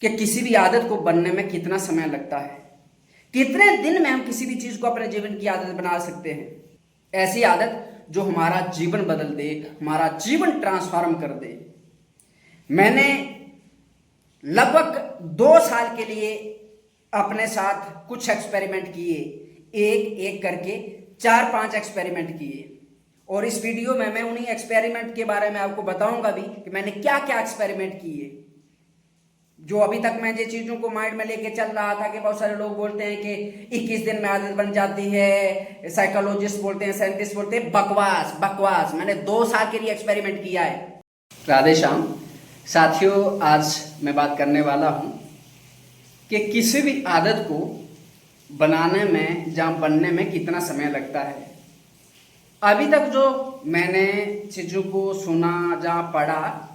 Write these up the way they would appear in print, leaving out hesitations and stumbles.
कि किसी भी आदत को बनने में कितना समय लगता है, कितने दिन में हम किसी भी चीज को अपने जीवन की आदत बना सकते हैं। ऐसी आदत जो हमारा जीवन बदल दे, हमारा जीवन ट्रांसफॉर्म कर दे। मैंने लगभग 2 साल के लिए अपने साथ कुछ एक्सपेरिमेंट किए, एक एक करके 4-5 एक्सपेरिमेंट किए। और इस वीडियो में मैं उन्हीं एक्सपेरिमेंट के बारे में आपको बताऊंगा भी कि मैंने क्या क्या एक्सपेरिमेंट किए। जो अभी तक मैं जिन चीजों को माइंड में लेके चल रहा था कि बहुत सारे लोग बोलते हैं कि 21 दिन में आदत बन जाती है, साइकोलॉजिस्ट बोलते हैं, साइंटिस्ट बोलते हैं, बकवास बकवास। मैंने 2 साल के लिए एक्सपेरिमेंट किया है। राधे श्याम साथियों, आज मैं बात करने वाला हूं कि किसी भी आदत को बनाने में जहाँ बनने में कितना समय लगता है। अभी तक जो मैंने चीज़ों को सुना, जहाँ पढ़ा,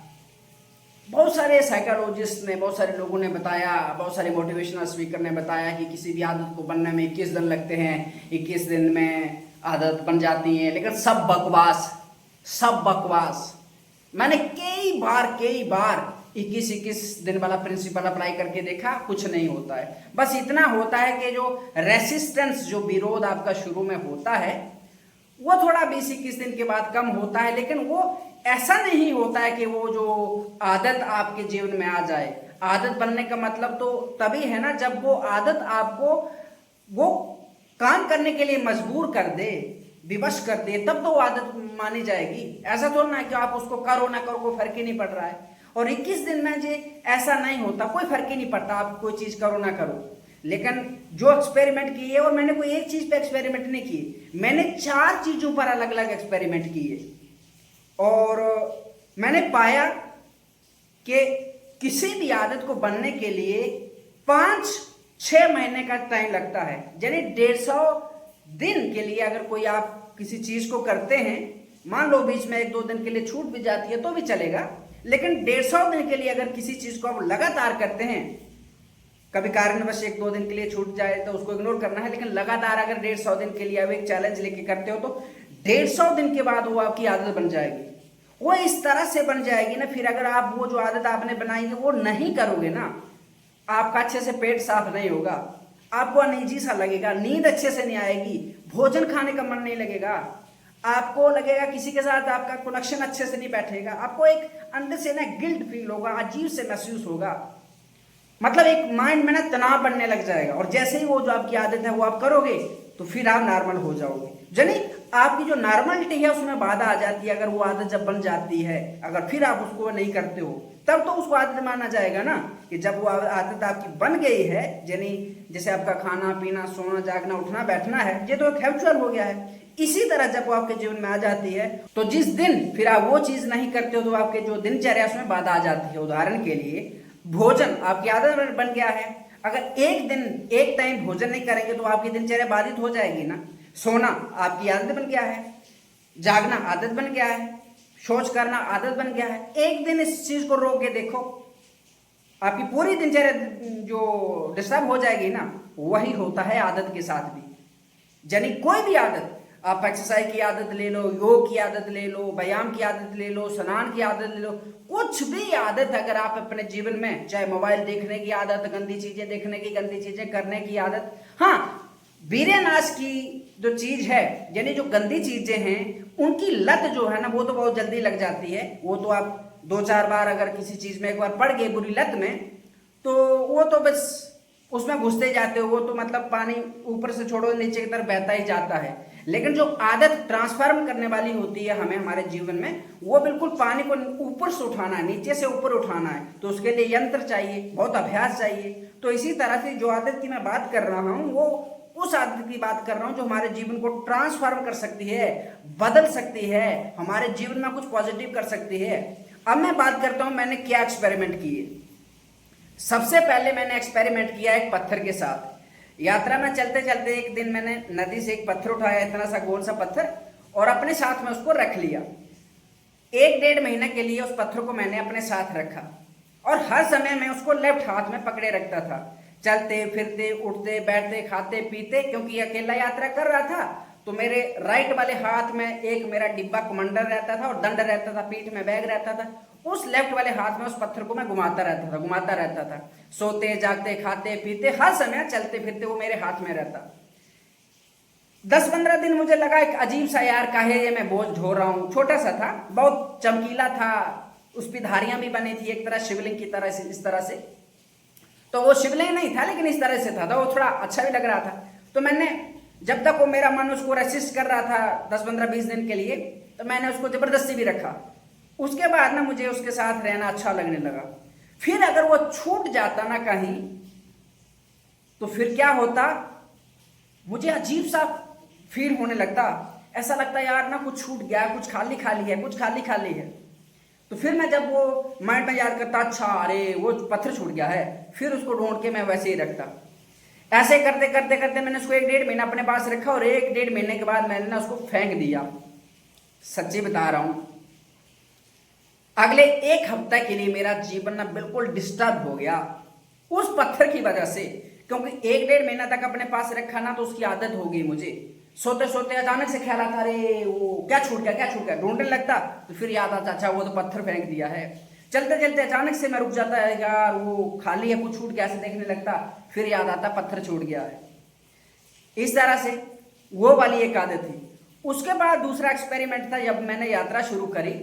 बहुत सारे साइकोलॉजिस्ट ने, बहुत सारे लोगों ने बताया, बहुत सारे मोटिवेशनल स्पीकर ने बताया कि किसी भी आदत को बनने में 21 दिन लगते हैं, 21 दिन में आदत बन जाती है। लेकिन सब बकवास, सब बकवास। मैंने कई बार 21 दिन वाला प्रिंसिपल अप्लाई करके देखा, कुछ नहीं होता है। बस इतना होता है कि जो रेसिस्टेंस, जो विरोध आपका शुरू में होता है, वो थोड़ा 20-21 दिन के बाद कम होता है। लेकिन वो ऐसा नहीं होता है कि वो जो आदत आपके जीवन में आ जाए। आदत बनने का मतलब तो तभी है ना जब वो आदत आपको वो काम करने के लिए मजबूर कर दे, विवश कर दे, तब तो वो आदत मानी जाएगी। ऐसा तो ना कि आप उसको करो ना करो कोई फर्क ही नहीं पड़ रहा है। और 21 दिन में जे ऐसा नहीं होता, कोई फर्क ही नहीं पड़ता आप कोई चीज करो ना करो। लेकिन जो एक्सपेरिमेंट किए, और मैंने कोई एक चीज पे एक्सपेरिमेंट नहीं किए, मैंने 4 चीजों पर अलग अलग एक्सपेरिमेंट किए। और मैंने पाया कि किसी भी आदत को बनने के लिए 5-6 महीने का टाइम लगता है। यानी 150 दिन के लिए अगर कोई आप किसी चीज को करते हैं, मान लो बीच में 1-2 दिन के लिए छूट भी जाती है तो भी चलेगा, लेकिन 150 दिन के लिए अगर किसी चीज को आप लगातार करते हैं, कभी कारणवश 1-2 दिन के लिए छूट जाए तो उसको इग्नोर करना है, लेकिन लगातार अगर 150 दिन के लिए आप एक चैलेंज लेके करते हो तो 150 दिन के बाद वो आपकी आदत बन जाएगी। वो इस तरह से बन जाएगी ना, फिर अगर आप वो जो आदत आपने बनाई है वो नहीं करोगे ना, आपका अच्छे से पेट साफ नहीं होगा, आपको अनईजी सा लगेगा, नींद अच्छे से नहीं आएगी, भोजन खाने का मन नहीं लगेगा, आपको लगेगा किसी के साथ आपका कनेक्शन अच्छे से नहीं बैठेगा, आपको एक अंदर से ना गिल्ट फील होगा, अजीब से महसूस होगा। मतलब एक माइंड में ना तनाव बनने लग जाएगा। और जैसे ही वो जो आपकी आदत है वो आप करोगे तो फिर आप नॉर्मल हो जाओगे। यानी आपकी जो नॉर्मलिटी है उसमें बाधा आ जाती है। अगर वो आदत जब बन जाती है, अगर फिर आप उसको नहीं करते हो, तब तो उसको आदत माना जाएगा ना। कि जब वो आदत आपकी बन गई है, यानी जैसे आपका खाना पीना, सोना जागना, उठना बैठना है, ये तो एक हैबिचुअल हो गया है। इसी तरह जब वो आपके जीवन में आ जाती है तो जिस दिन फिर आप वो चीज नहीं करते हो तो आपके जो दिनचर्या उसमें बाधा आ जाती है। उदाहरण के लिए भोजन आपकी आदत बन गया है, अगर एक दिन एक टाइम भोजन नहीं करेंगे तो आपकी दिनचर्या बाधित हो जाएगी ना। सोना आपकी आदत बन गया है, जागना आदत बन गया है, शौच करना आदत बन गया है। एक दिन इस चीज को रोक के देखो, आपकी पूरी दिनचर्या जो डिस्टर्ब हो जाएगी ना। वही होता है आदत के साथ भी। यानी कोई भी आदत, आप एक्सरसाइज की आदत ले लो, योग की आदत ले लो, व्यायाम की आदत ले लो, स्नान की आदत ले लो, कुछ भी आदत अगर आप अपने जीवन में, चाहे मोबाइल देखने की आदत, गंदी चीजें देखने की, गंदी चीजें करने की आदत, हाँ वीर्यनाश की जो चीज है, यानी जो गंदी चीजें हैं उनकी लत जो है ना वो तो बहुत जल्दी लग जाती है। वो तो आप 2-4 बार अगर किसी चीज में एक बार पड़ गए बुरी लत में, तो वो तो बस उसमें घुसते जाते हो, वो तो मतलब पानी ऊपर से छोड़ो नीचे की तरफ बहता ही जाता है। लेकिन जो आदत ट्रांसफॉर्म करने वाली होती है हमें हमारे जीवन में, वो बिल्कुल पानी को ऊपर से उठाना है, नीचे से ऊपर उठाना है। तो उसके लिए यंत्र चाहिए, बहुत अभ्यास चाहिए। तो इसी तरह से जो आदत की मैं बात कर रहा हूँ वो उस आदत की बात कर रहा हूँ जो हमारे जीवन को ट्रांसफॉर्म कर सकती है, बदल सकती है, हमारे जीवन में कुछ पॉजिटिव कर सकती है। अब मैं बात करता हूँ मैंने क्या एक्सपेरिमेंट किए। सबसे पहले मैंने एक्सपेरिमेंट किया एक पत्थर के साथ। यात्रा में चलते चलते एक दिन मैंने नदी से एक पत्थर उठाया, इतना सा गोल सा पत्थर, और अपने साथ में उसको रख लिया। 1-1.5 महीने के लिए उस पत्थर को मैंने अपने साथ रखा, और हर समय मैं उसको लेफ्ट हाथ में पकड़े रखता था। चलते फिरते, उठते बैठते, खाते पीते, क्योंकि अकेला यात्रा कर रहा था तो मेरे राइट वाले हाथ में एक मेरा डिब्बा कमंडल रहता था और दंड रहता था, पीठ में बैग रहता था। उस लेफ्ट वाले हाथ में उस पत्थर को मैं घुमाता रहता था। सोते जागते खाते पीते हर समय चलते फिरते वो मेरे हाथ में रहता। 10-15 दिन मुझे लगा एक अजीब सा, यार काहे ये मैं बोझ ढो रहा हूँ। छोटा सा था, बहुत चमकीला था, उस पर धारियां भी बनी थी एक तरह शिवलिंग की तरह से, इस तरह से। तो वो शिवलिंग नहीं था लेकिन इस तरह से था, तो वो थोड़ा अच्छा भी लग रहा था। तो मैंने, जब तक वो मेरा मन उसको रेसिस्ट कर रहा था 10-15-20 दिन के लिए, तो मैंने उसको जबरदस्ती भी रखा। उसके बाद ना मुझे उसके साथ रहना अच्छा लगने लगा। फिर अगर वो छूट जाता ना कहीं, तो फिर क्या होता, मुझे अजीब सा फील होने लगता। ऐसा लगता यार ना कुछ छूट गया, कुछ खाली खाली है, कुछ खाली खाली है। तो फिर मैं जब वो माइंड में याद करता, अच्छा अरे वो पत्थर छूट गया है, फिर उसको ढूंढ के मैं वैसे ही रखता। ऐसे करते करते करते मैंने उसको 1-1.5 महीना अपने पास रखा, और 1-1.5 महीने के बाद मैंने ना उसको फेंक दिया। सच्ची बता रहा हूं, अगले 1 हफ्ते के लिए मेरा जीवन ना बिल्कुल डिस्टर्ब हो गया उस पत्थर की वजह से। क्योंकि 1-1.5 महीना तक अपने पास रखा ना, तो उसकी आदत हो गई मुझे। सोते सोते अचानक से ख्याल आता, अरे वो क्या छूट गया, क्या छूट गया, ढूंढने लगता। तो फिर याद आता, अच्छा वो तो पत्थर फेंक दिया है। चलते चलते अचानक से मैं रुक जाता है, यार वो खाली है, कुछ छूट गया, ऐसे देखने लगता। फिर याद आता पत्थर छूट गया है। इस तरह से वो वाली एक आदत थी। उसके बाद दूसरा एक्सपेरिमेंट था, जब मैंने यात्रा शुरू करी,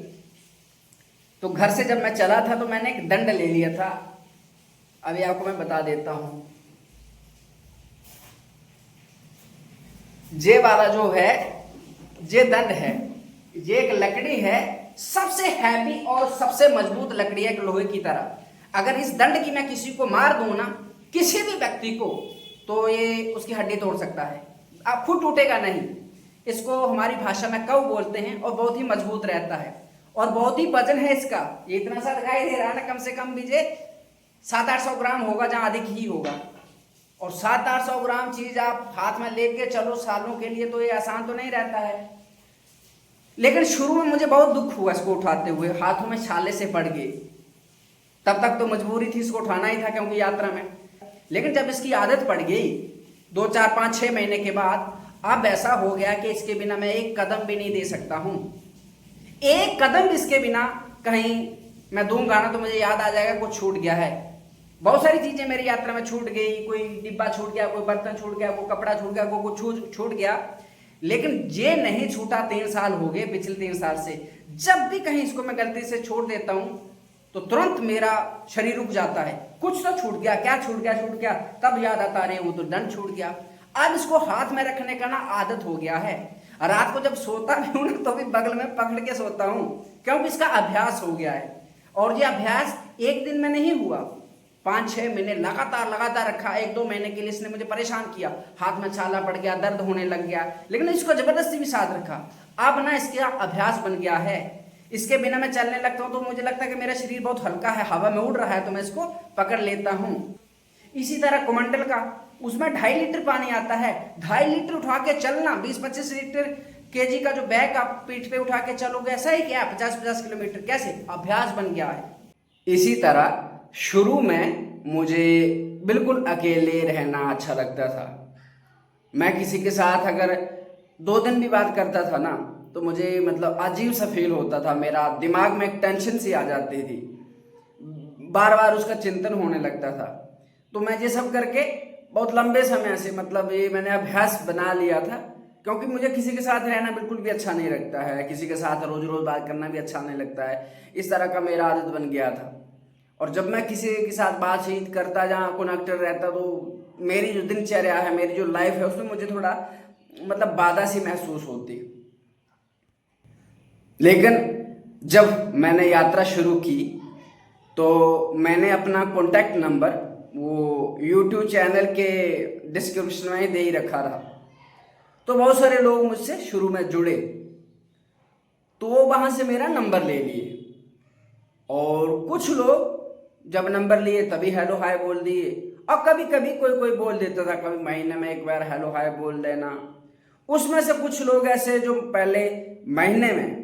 तो घर से जब मैं चला था तो मैंने एक दंड ले लिया था। अभी आपको मैं बता देता हूं। ये वाला जो है, ये दंड है, ये एक लकड़ी है, सबसे हैवी और सबसे मजबूत लकड़ी है, एक लोहे की तरह। अगर इस दंड की मैं किसी को मार दूं ना, किसी भी व्यक्ति को, तो ये उसकी हड्डी तोड़ सकता है, आप खुद टूटेगा नहीं। इसको हमारी भाषा में कव बोलते हैं, और बहुत ही मजबूत रहता है, और बहुत ही वजन है इसका। ये इतना सा दिखाई दे रहा है ना, कम से कम भी 700-800 ग्राम होगा, जहां अधिक ही होगा। और 700-800 ग्राम चीज आप हाथ में लेके चलो सालों के लिए, तो ये आसान तो नहीं रहता है। लेकिन शुरू में मुझे बहुत दुख हुआ इसको उठाते हुए, हाथों में छाले से पड़ गए। तब तक तो मजबूरी थी, इसको उठाना ही था क्योंकि यात्रा में। लेकिन जब इसकी आदत पड़ गई 2-4-5-6 महीने के बाद, अब ऐसा हो गया कि इसके बिना मैं एक कदम भी नहीं दे सकता हूं। एक कदम इसके बिना कहीं मैं दूंगा ना, तो मुझे याद आ जाएगा कुछ छूट गया है। बहुत सारी चीजें मेरी यात्रा में छूट गई, कोई डिब्बा छूट गया, कोई बर्तन छूट गया, कोई कपड़ा छूट गया, कोई कुछ छूट गया। लेकिन ये नहीं छूटा। 3 साल हो गए, पिछले 3 साल से जब भी कहीं इसको मैं गलती से छोड़ देता हूं, तो तुरंत मेरा शरीर रुक जाता है। कुछ तो छूट गया, क्या छूट गया, छूट गया, तब याद आता, अरे वो तो दंड छूट गया। अब इसको हाथ में रखने का ना आदत हो गया है। रात को जब सोता भी हूं ना, तो भी बगल में पकड़ के सोता हूं, क्योंकि इसका अभ्यास हो गया है। और ये अभ्यास एक दिन में नहीं हुआ, 5-6 महीने लगातार रखा। 1-2 महीने के लिए इसने मुझे परेशान किया, हाथ में छाला पड़ गया, दर्द होने लग गया, लेकिन इसको जबरदस्ती भी साथ रखा। अब ना इसका अभ्यास बन गया है। इसके बिना मैं चलने लगता हूं तो मुझे लगता है कि मेरा शरीर बहुत हल्का है, हवा में उड़ रहा है, तो मैं इसको पकड़ लेता हूं। इसी तरह कमंडल का, उसमें 2.5 लीटर पानी आता है। 2.5 लीटर उठा के चलना, 20-25 लीटर केजी का जो बैग आप पीठ पे उठा के चलोगे, ऐसा ही क्या 50-50 किलोमीटर, कैसे अभ्यास बन गया है। इसी तरह शुरू में मुझे बिल्कुल अकेले रहना अच्छा लगता था। मैं किसी के साथ अगर 2 दिन भी बात करता था ना, तो मुझे मतलब अजीब सा फील होता था। मेरा दिमाग में एक टेंशन सी आ जाती थी, बार बार उसका चिंतन होने लगता था। तो मैं ये सब करके बहुत लंबे समय से, मतलब ये मैंने अभ्यास बना लिया था। क्योंकि मुझे किसी के साथ रहना बिल्कुल भी अच्छा नहीं लगता है, किसी के साथ रोज रोज बात करना भी अच्छा नहीं लगता है। इस तरह का मेरा आदत बन गया था। और जब मैं किसी के साथ बातचीत करता, जहाँ कनेक्टेड रहता, तो मेरी जो दिनचर्या है, मेरी जो लाइफ है, उसमें मुझे थोड़ा मतलब बाधा सी महसूस होती। लेकिन जब मैंने यात्रा शुरू की, तो मैंने अपना कॉन्टैक्ट नंबर वो यूट्यूब चैनल के डिस्क्रिप्शन में ही दे ही रखा रहा। तो बहुत सारे लोग मुझसे शुरू में जुड़े, तो वो वहां से मेरा नंबर ले लिए। और कुछ लोग जब नंबर लिए तभी हेलो हाय बोल दिए, और कभी कभी कोई कोई बोल देता था, कभी महीने में एक बार हेलो हाय बोल देना। उसमें से कुछ लोग ऐसे जो पहले महीने में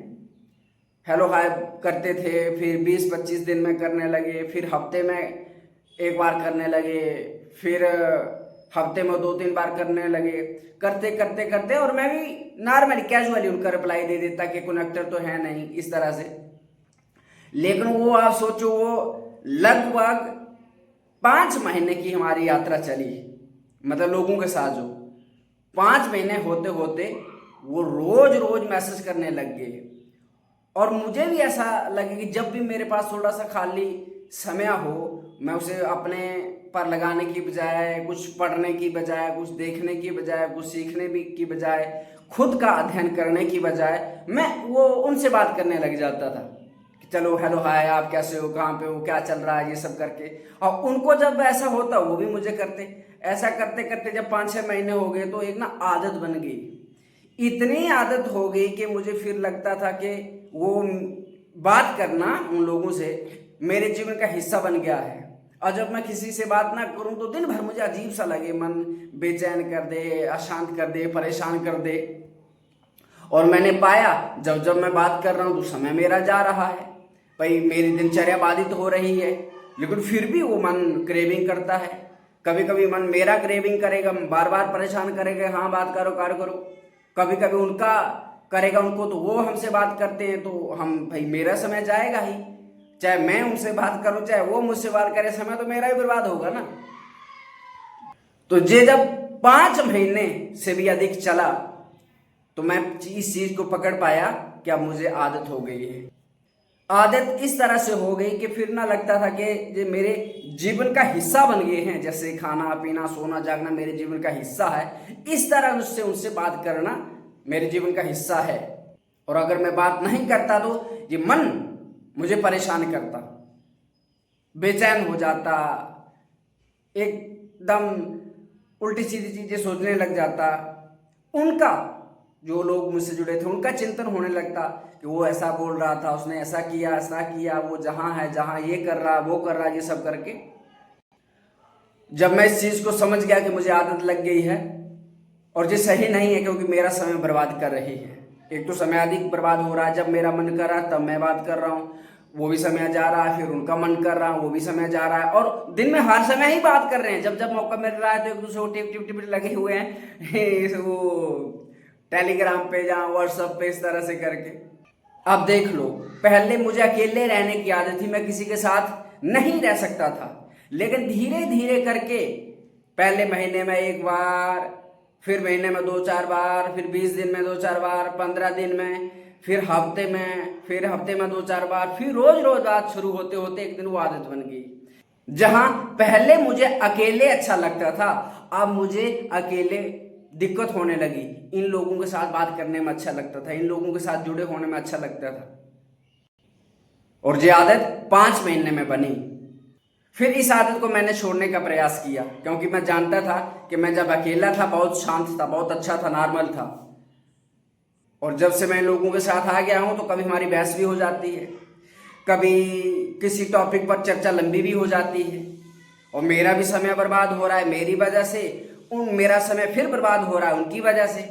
हेलो हाय करते थे, फिर 20-25 दिन में करने लगे, फिर हफ्ते में एक बार करने लगे, फिर हफ्ते में 2-3 बार करने लगे। करते करते करते, और मैं भी नॉर्मली कैजुअली उनका रिप्लाई दे देता कि कनेक्टर तो है नहीं, इस तरह से। लेकिन वो आप सोचो, वो लगभग 5 महीने की हमारी यात्रा चली, मतलब लोगों के साथ जो 5 महीने होते होते वो रोज रोज मैसेज करने लग गए। और मुझे भी ऐसा लगे कि जब भी मेरे पास थोड़ा सा खाली समय हो, मैं उसे अपने पर लगाने की बजाय, कुछ पढ़ने की बजाय, कुछ देखने की बजाय, कुछ सीखने भी की बजाय, खुद का अध्ययन करने की बजाय मैं वो उनसे बात करने लग जाता था कि चलो हेलो हाय, आप कैसे हो, कहाँ पे हो, क्या चल रहा है, ये सब करके। और उनको जब ऐसा होता वो भी मुझे करते। ऐसा करते करते जब 5-6 महीने हो गए तो एक ना आदत बन गई। इतनी आदत हो गई कि मुझे फिर लगता था कि वो बात करना उन लोगों से मेरे जीवन का हिस्सा बन गया है। और जब मैं किसी से बात ना करूं तो दिन भर मुझे अजीब सा लगे, मन बेचैन कर दे, अशांत कर दे, परेशान कर दे। और मैंने पाया जब जब मैं बात कर रहा हूं तो समय मेरा जा रहा है, भाई मेरी दिनचर्या बाधित हो रही है। लेकिन फिर भी वो मन क्रेविंग करता है। कभी कभी मन मेरा क्रेविंग करेगा, बार बार परेशान करेगा, हाँ बात करो कार्य करो। कभी कभी उनका करेगा उनको, तो वो हमसे बात करते हैं, तो हम भाई मेरा समय जाएगा ही। चाहे मैं उनसे बात करूं चाहे वो मुझसे बात करे, समय तो मेरा ही बर्बाद होगा ना। तो ये जब 5 महीने से भी अधिक चला तो मैं इस चीज को पकड़ पाया कि अब मुझे आदत हो गई है। आदत इस तरह से हो गई कि फिर ना लगता था कि ये मेरे जीवन का हिस्सा बन गए हैं, जैसे खाना पीना सोना जागना मेरे जीवन का हिस्सा है, इस तरह उससे उनसे बात करना मेरे जीवन का हिस्सा है। और अगर मैं बात नहीं करता तो ये मन मुझे परेशान करता, बेचैन हो जाता, एकदम उल्टी सीधी चीजें सोचने लग जाता। उनका, जो लोग मुझसे जुड़े थे उनका चिंतन होने लगता कि वो ऐसा बोल रहा था, उसने ऐसा किया, वो जहां है, जहां ये कर रहा वो कर रहा, ये सब करके। जब मैं इस चीज को समझ गया कि मुझे आदत लग गई है और ये सही नहीं है, क्योंकि मेरा समय बर्बाद कर रही है। एक तो समय अधिक बर्बाद हो रहा है, जब मेरा मन कर रहा है तब मैं बात कर रहा हूँ, वो भी समय जा रहा है, फिर उनका मन कर रहा है वो भी समय जा रहा है, और दिन में हर समय ही बात कर रहे हैं। जब जब मौका मिल रहा है तो एक दूसरे को टिप टिप टिप लगे हुए हैं वो टेलीग्राम पे या व्हाट्सएप पे, इस तरह से करके। अब देख लो, पहले मुझे अकेले रहने की आदत थी, मैं किसी के साथ नहीं रह सकता था। लेकिन धीरे धीरे करके पहले महीने में 1 बार, फिर महीने में 2-4 बार, फिर 20 दिन में 2-4 बार, 15 दिन में, फिर हफ्ते में, फिर हफ्ते में 2-4 बार, फिर रोज रोज बात शुरू होते होते एक दिन वो आदत बन गई। जहां पहले मुझे अकेले अच्छा लगता था, अब मुझे अकेले दिक्कत होने लगी। इन लोगों के साथ बात करने में अच्छा लगता था, इन लोगों के साथ जुड़े होने में अच्छा लगता था। और ये आदत 5 महीने में बनी। फिर इस आदत को मैंने छोड़ने का प्रयास किया, क्योंकि मैं जानता था कि मैं जब अकेला था बहुत शांत था, बहुत अच्छा था, नॉर्मल था। और जब से मैं लोगों के साथ आ गया हूं तो कभी हमारी बहस भी हो जाती है, कभी किसी टॉपिक पर चर्चा लंबी भी हो जाती है, और मेरा भी समय बर्बाद हो रहा है मेरी वजह से, मेरा समय फिर बर्बाद हो रहा है उनकी वजह से,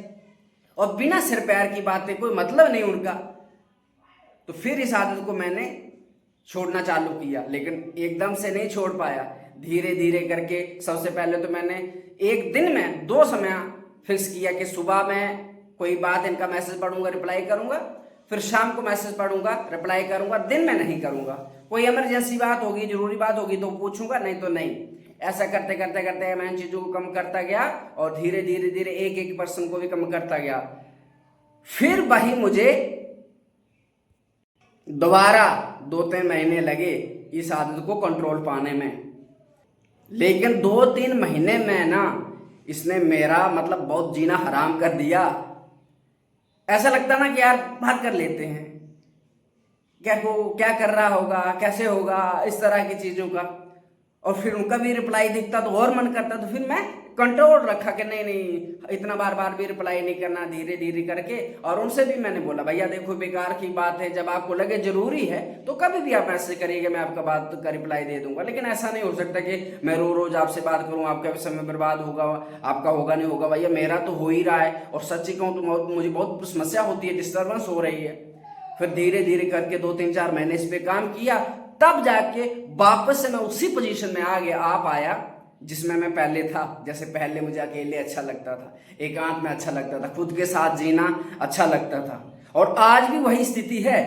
और बिना सिर पैर की बातें, कोई मतलब नहीं उनका। तो फिर इस आदत को मैंने छोड़ना चालू किया, लेकिन एकदम से नहीं छोड़ पाया, धीरे धीरे करके। सबसे पहले तो मैंने एक दिन में 2 समय फिक्स किया कि सुबह में कोई बात इनका मैसेज पढ़ूंगा, रिप्लाई करूंगा, फिर शाम को मैसेज पढ़ूंगा, रिप्लाई करूंगा, दिन में नहीं करूंगा। कोई इमरजेंसी बात होगी, जरूरी बात होगी तो पूछूंगा, नहीं तो नहीं। ऐसा करते करते करते मैं इन चीजों को कम करता गया, और धीरे धीरे धीरे एक एक पर्सन को भी कम करता गया। फिर वही मुझे दोबारा 2-3 महीने लगे इस आदत को कंट्रोल पाने में। लेकिन 2-3 महीने में ना इसने मेरा मतलब बहुत जीना हराम कर दिया। ऐसा लगता ना कि यार बात कर लेते हैं, क्या कर रहा होगा, कैसे होगा, इस तरह की चीजों का। और फिर उनका भी रिप्लाई दिखता तो और मन करता, तो फिर मैं कंट्रोल रखा कि नहीं नहीं इतना बार बार भी रिप्लाई नहीं करना, धीरे धीरे करके। और उनसे भी मैंने बोला भैया देखो बेकार की बात है, जब आपको लगे जरूरी है तो कभी भी आप मैसेज करिएगा, मैं आपका बात का रिप्लाई दे दूंगा। लेकिन ऐसा नहीं हो सकता कि मैं रोज आपसे बात करूं, आपका भी समय बर्बाद होगा, आपका होगा नहीं होगा। भैया मेरा तो हो ही रहा है, और सच्ची कहूँ तो मुझे बहुत समस्या होती है, डिस्टर्बेंस हो रही है। फिर धीरे धीरे करके 2-3-4 महीने इस पे काम किया, तब जाके वापस से मैं उसी पोजीशन में आ पाया जिसमें मैं पहले था। जैसे पहले मुझे अकेले अच्छा लगता था, एकांत में अच्छा लगता था, खुद के साथ जीना अच्छा लगता था। और आज भी वही स्थिति है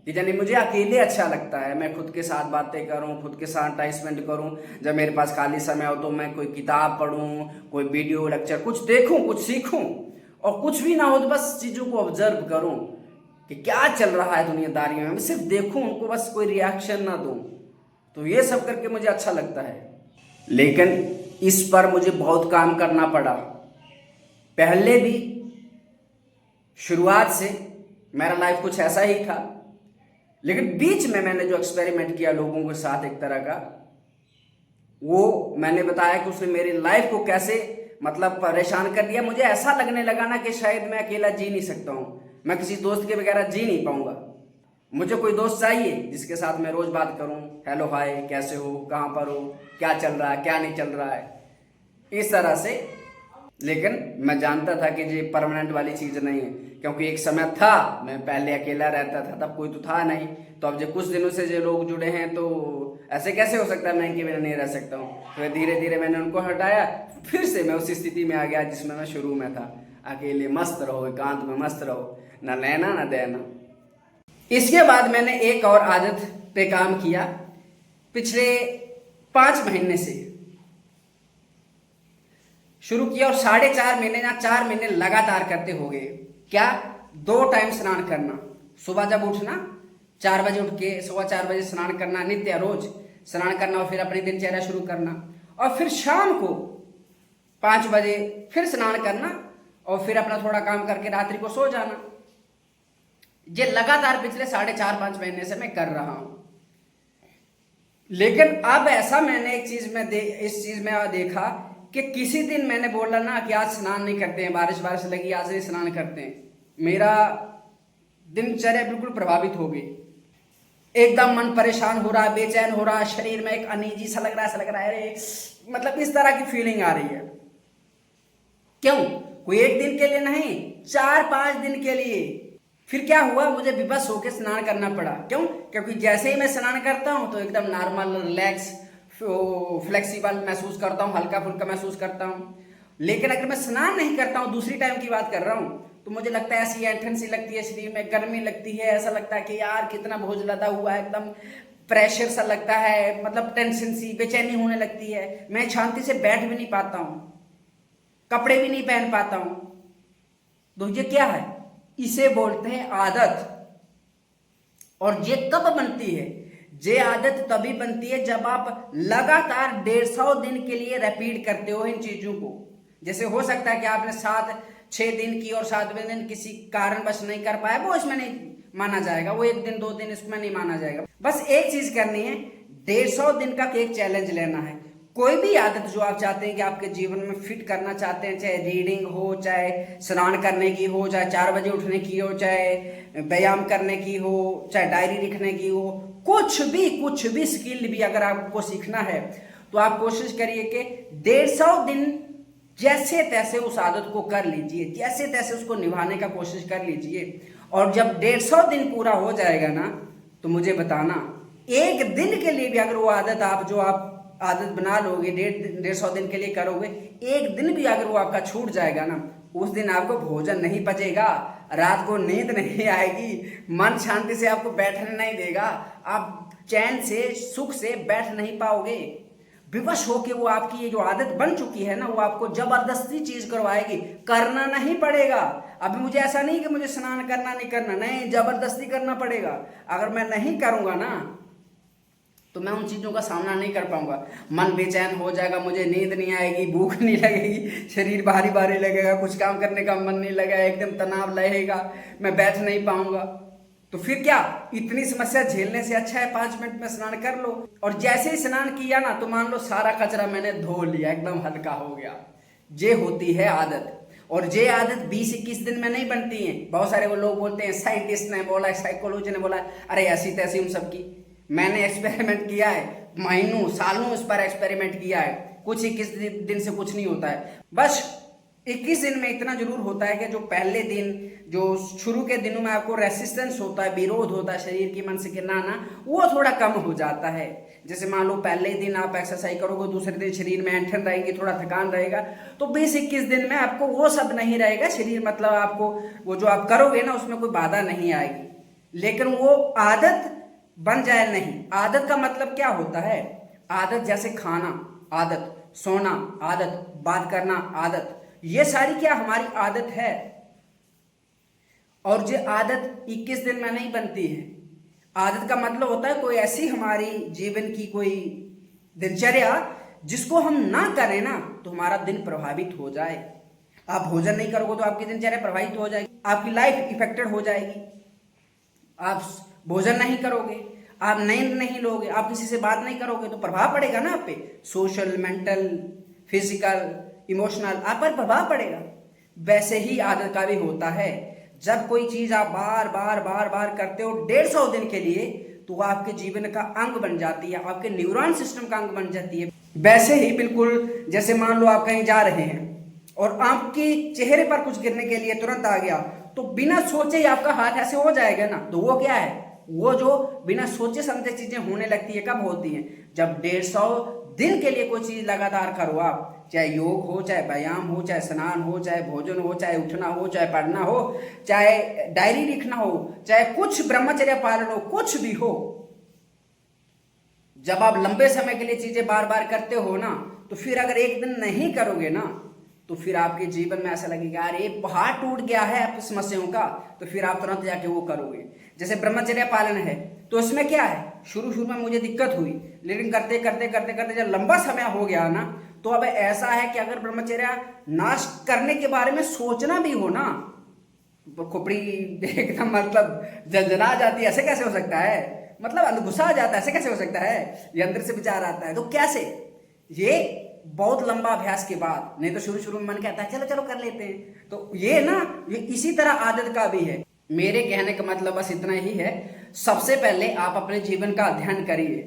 कि यानी मुझे अकेले अच्छा लगता है, मैं खुद के साथ बातें करूं, खुद के साथ टाइम स्पेंड करूं। जब मेरे पास खाली समय हो तो मैं कोई किताब पढूं, कोई वीडियो लेक्चर कुछ देखूं, कुछ सीखूं, और कुछ भी ना हो तो बस चीज़ों को ऑब्जर्व करूं कि क्या चल रहा है दुनियादारी में, मैं सिर्फ देखूं उनको, बस कोई रिएक्शन ना दूं। तो ये सब करके मुझे अच्छा लगता है। लेकिन इस पर मुझे बहुत काम करना पड़ा। पहले भी शुरुआत से मेरा लाइफ कुछ ऐसा ही था, लेकिन बीच में मैंने जो एक्सपेरिमेंट किया लोगों के साथ एक तरह का, वो मैंने बताया कि उसने मेरी लाइफ को कैसे मतलब परेशान कर दिया। मुझे ऐसा लगने लगा ना कि शायद मैं अकेला जी नहीं सकता हूँ, मैं किसी दोस्त के बगैर जी नहीं पाऊंगा। मुझे कोई दोस्त चाहिए जिसके साथ मैं रोज बात करूं, हेलो हाय कैसे हो, कहाँ पर हो, क्या चल रहा है, क्या नहीं चल रहा है, इस तरह से। लेकिन मैं जानता था कि ये परमानेंट वाली चीज़ नहीं है, क्योंकि एक समय था मैं पहले अकेला रहता था, तब कोई तो था नहीं। तो अब जो कुछ दिनों से जो लोग जुड़े हैं तो ऐसे कैसे हो सकता है मैं इनके बिना नहीं रह सकता हूँ। तो धीरे धीरे मैंने उनको हटाया, फिर से मैं उसी स्थिति में आ गया जिसमें मैं शुरू में था। अकेले मस्त रहो, एकांत में मस्त रहो, ना लेना ना देना। इसके बाद मैंने एक और आदत पे काम किया पिछले 5 महीने से शुरू किया, और 4.5 महीने या 4 महीने लगातार करते हो गए। क्या? 2 टाइम स्नान करना। सुबह जब उठना 4 बजे उठ के 4:15 बजे स्नान करना, नित्य रोज स्नान करना, और फिर अपनी दिनचर्या शुरू करना। और फिर शाम को 5 बजे फिर स्नान करना, और फिर अपना थोड़ा काम करके रात्रि को सो जाना। ये लगातार पिछले 4.5-5 महीने से मैं कर रहा हूं। लेकिन अब ऐसा मैंने एक चीज में इस चीज में देखा कि किसी दिन मैंने बोला ना कि आज स्नान नहीं करते हैं, बारिश लगी आज नहीं स्नान करते हैं, मेरा दिनचर्या बिल्कुल प्रभावित हो गई। एकदम मन परेशान हो रहा है, बेचैन हो रहा है, शरीर में एक अनईजी सा लग रहा है, ऐसा लग रहा है मतलब इस तरह की फीलिंग आ रही है। क्यों? कोई एक दिन के लिए नहीं, 4-5 दिन के लिए। फिर क्या हुआ, मुझे विवश होकर स्नान करना पड़ा। क्यों? क्योंकि जैसे ही मैं स्नान करता हूं तो एकदम नॉर्मल, रिलैक्स, फ्लेक्सिबल महसूस करता हूं, हल्का फुल्का महसूस करता हूं। लेकिन अगर मैं स्नान नहीं करता हूं, दूसरी टाइम की बात कर रहा हूं, तो मुझे लगता है ऐसी ऐंठन सी लगती है, शरीर में गर्मी लगती है, ऐसा लगता है कि यार कितना बोझ लदा हुआ है, एकदम प्रेशर सा लगता है, मतलब टेंशन सी, बेचैनी होने लगती है। मैं शांति से बैठ भी नहीं पाता हूं, कपड़े भी नहीं पहन पाता हूं। तो ये क्या है? इसे बोलते हैं आदत। और ये कब बनती है? ये आदत तभी बनती है जब आप लगातार 150 दिन के लिए रिपीट करते हो इन चीजों को। जैसे हो सकता है कि आपने 7-6 दिन की और 7वें दिन किसी कारणवश नहीं कर पाया, वो इसमें नहीं माना जाएगा, वो 1 दिन 2 दिन इसमें नहीं माना जाएगा। बस एक चीज करनी है, 150 दिन का एक चैलेंज लेना है। कोई भी आदत जो आप चाहते हैं कि आपके जीवन में फिट करना चाहते हैं, चाहे रीडिंग हो, चाहे स्नान करने की हो, चाहे 4 बजे उठने की हो, चाहे व्यायाम करने की हो, चाहे डायरी लिखने की हो, कुछ भी स्किल भी अगर आपको सीखना है तो आप कोशिश करिए कि 150 दिन जैसे तैसे उस आदत को कर लीजिए, जैसे तैसे उसको निभाने का कोशिश कर लीजिए। और जब 150 दिन पूरा हो जाएगा ना, तो मुझे बताना, एक दिन के लिए भी अगर वो आदत आप आदत बना लोगे, 150 दिन के लिए करोगे, एक दिन भी अगर वो आपका छूट जाएगा ना, उस दिन आपको भोजन नहीं पचेगा, रात को नींद नहीं आएगी, मन शांति से आपको बैठने नहीं देगा, आप चैन से सुख से बैठ नहीं पाओगे। विवश होके वो आपकी ये जो आदत बन चुकी है ना, वो आपको जबरदस्ती चीज करवाएगी, करना नहीं पड़ेगा। अभी मुझे ऐसा नहीं कि मुझे स्नान करना नहीं करना, नहीं, जबरदस्ती करना पड़ेगा। अगर मैं नहीं करूंगा ना तो मैं उन चीज़ों का सामना नहीं कर पाऊंगा, मन बेचैन हो जाएगा, मुझे नींद नहीं आएगी, भूख नहीं लगेगी, शरीर भारी भारी लगेगा, कुछ काम करने का मन नहीं लगेगा, एकदम तनाव लगेगा, मैं बैठ नहीं पाऊंगा। तो फिर क्या, इतनी समस्या झेलने से अच्छा है 5 मिनट में स्नान कर लो। और जैसे ही स्नान किया ना, तो मान लो सारा कचरा मैंने धो लिया, एकदम हल्का हो गया। ये होती है आदत। और ये आदत 20-21 दिन में नहीं बनती है। बहुत सारे वो लोग बोलते हैं, साइंटिस्ट ने बोला, साइकोलॉजी ने बोला, अरे ऐसी तैसी उन सबकी। मैंने एक्सपेरिमेंट किया है, महीनों सालों इस पर एक्सपेरिमेंट किया है। कुछ 21 दिन से कुछ नहीं होता है। बस 21 दिन में इतना जरूर होता है कि जो पहले दिन, जो शुरू के दिनों में आपको रेसिस्टेंस होता है, विरोध होता है शरीर की, मन से कि ना, वो थोड़ा कम हो जाता है। जैसे मान लो पहले दिन आप एक्सरसाइज करोगे, दूसरे दिन शरीर में ऐंठन रहेगी, थोड़ा थकान रहेगा, तो 20-21 दिन में आपको वो सब नहीं रहेगा। शरीर मतलब आपको वो जो आप करोगे ना, उसमें कोई बाधा नहीं आएगी। लेकिन वो आदत बन जाए नहीं। आदत का मतलब क्या होता है? आदत जैसे खाना आदत, सोना आदत, बात करना आदत, ये सारी क्या हमारी आदत है। और ये आदत 21 दिन में नहीं बनती है। आदत का मतलब होता है कोई ऐसी हमारी जीवन की कोई दिनचर्या जिसको हम ना करें ना तो हमारा दिन प्रभावित हो जाए। आप भोजन नहीं करोगे तो आपकी दिनचर्या प्रभावित हो जाएगी, आपकी लाइफ इफेक्टेड हो जाएगी। आप भोजन नहीं करोगे, आप नींद नहीं लोगे, आप किसी से बात नहीं करोगे तो प्रभाव पड़ेगा ना आप पे, सोशल, मेंटल, फिजिकल, इमोशनल, आप पर प्रभाव पड़ेगा। वैसे ही आदत का भी होता है। जब कोई चीज आप बार बार बार बार करते हो 150 दिन के लिए तो वो आपके जीवन का अंग बन जाती है, आपके न्यूरॉन सिस्टम का अंग बन जाती है। वैसे ही बिल्कुल जैसे मान लो आप कहीं जा रहे हैं और आपके चेहरे पर कुछ गिरने के लिए तुरंत आ गया तो बिना सोचे ही आपका हाथ ऐसे हो जाएगा ना, तो वो क्या है? वो जो बिना सोचे समझे चीजें होने लगती है कब होती हैं? जब 150 दिन के लिए कोई चीज लगातार करो आप, चाहे योग हो, चाहे व्यायाम हो, चाहे स्नान हो, चाहे भोजन हो, चाहे उठना हो, चाहे पढ़ना हो, चाहे डायरी लिखना हो, चाहे कुछ ब्रह्मचर्य पालन हो, कुछ भी हो। जब आप लंबे समय के लिए चीजें बार बार करते हो ना तो फिर अगर एक दिन नहीं करोगे ना तो फिर आपके जीवन में ऐसा लगेगा अरे पहाड़ टूट गया है आपकी समस्याओं का, तो फिर आप तुरंत जाके वो करोगे। जैसे ब्रह्मचर्य पालन है तो इसमें क्या है, शुरू शुरू में मुझे दिक्कत हुई, लेकिन करते करते करते करते जब लंबा समय हो गया ना तो अब ऐसा है कि अगर ब्रह्मचर्य नाश करने के बारे में सोचना भी हो ना खोपड़ी एकदम मतलब झंझना जाती है। ऐसे कैसे हो सकता है? मतलब गुस्सा आ जाता है, ऐसे कैसे हो सकता है? ये अंदर से विचार आता है। तो कैसे? ये बहुत लंबा अभ्यास के बाद, नहीं तो शुरू शुरू में मन कहता है चलो चलो कर लेते हैं। तो ये ना ये इसी तरह आदत का भी है। मेरे कहने का मतलब बस इतना ही है, सबसे पहले आप अपने जीवन का अध्ययन करिए।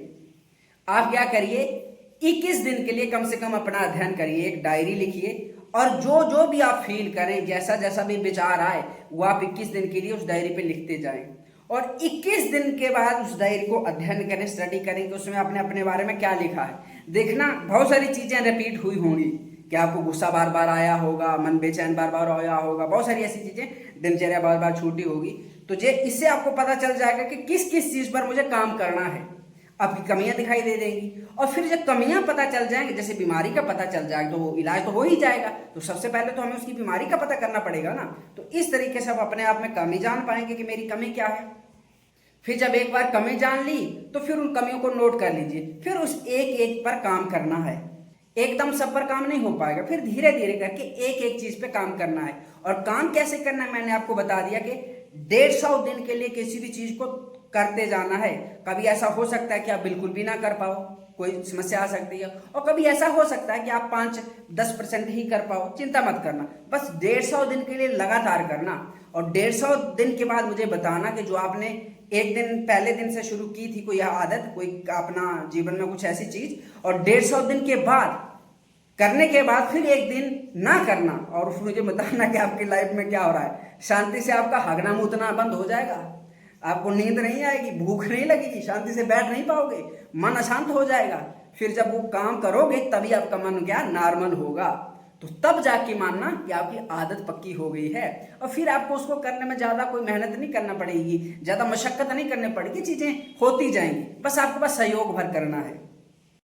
आप क्या करिए, 21 दिन के लिए कम से कम अपना अध्ययन करिए, एक डायरी लिखिए और जो जो भी आप फील करें, जैसा जैसा भी विचार आए वो आप 21 दिन के लिए उस डायरी पे लिखते जाएं। और 21 दिन के बाद उस डायरी को अध्ययन करें, स्टडी करें कि उसमें आपने अपने बारे में क्या लिखा है। देखना बहुत सारी चीजें रिपीट हुई होंगी कि आपको गुस्सा बार बार आया होगा, मन बेचैन बार बार आया होगा, बहुत सारी ऐसी चीजें, दिनचर्या बार बार छूटी होगी। तो ये इससे आपको पता चल जाएगा कि किस किस चीज पर मुझे काम करना है। आपकी कमियां दिखाई दे देंगी और फिर जब कमियां पता चल जाएंगी, जैसे बीमारी का पता चल जाएगा तो इलाज तो हो ही जाएगा। तो सबसे पहले तो हमें उसकी बीमारी का पता करना पड़ेगा ना। तो इस तरीके से आप अपने आप में कमी जान पाएंगे कि मेरी कमी क्या है। फिर जब एक बार कमी जान ली तो फिर उन कमियों को नोट कर लीजिए, फिर उस एक एक पर काम करना है। एकदम सब पर काम नहीं हो पाएगा, फिर धीरे धीरे करके एक एक चीज पे काम करना है। और काम कैसे करना है मैंने आपको बता दिया कि 150 दिन के लिए किसी भी चीज को करते जाना है। कभी ऐसा हो सकता है कि आप बिल्कुल भी ना कर पाओ, कोई समस्या आ सकती है, और कभी ऐसा हो सकता है कि आप 5-10% ही कर पाओ। चिंता मत करना, बस 150 दिन के लिए लगातार करना। और 150 दिन के बाद मुझे बताना कि जो आपने एक दिन पहले दिन से शुरू की थी कोई आदत, कोई अपना जीवन में कुछ ऐसी चीज, और 150 दिन के बाद करने के बाद फिर एक दिन ना करना और मुझे बताना कि आपकी लाइफ में क्या हो रहा है। शांति से आपका हगना मूतना बंद हो जाएगा, आपको नींद नहीं आएगी, भूख नहीं लगेगी, शांति से बैठ नहीं पाओगे, मन अशांत हो जाएगा। फिर जब वो काम करोगे तभी आपका मन क्या नॉर्मल होगा, तो तब जाके मानना कि आपकी आदत पक्की हो गई है। और फिर आपको उसको करने में ज्यादा कोई मेहनत नहीं करना पड़ेगी, ज्यादा मशक्कत नहीं करनी पड़ेगी, चीजें होती जाएंगी, बस आपको बस सहयोग भर करना है।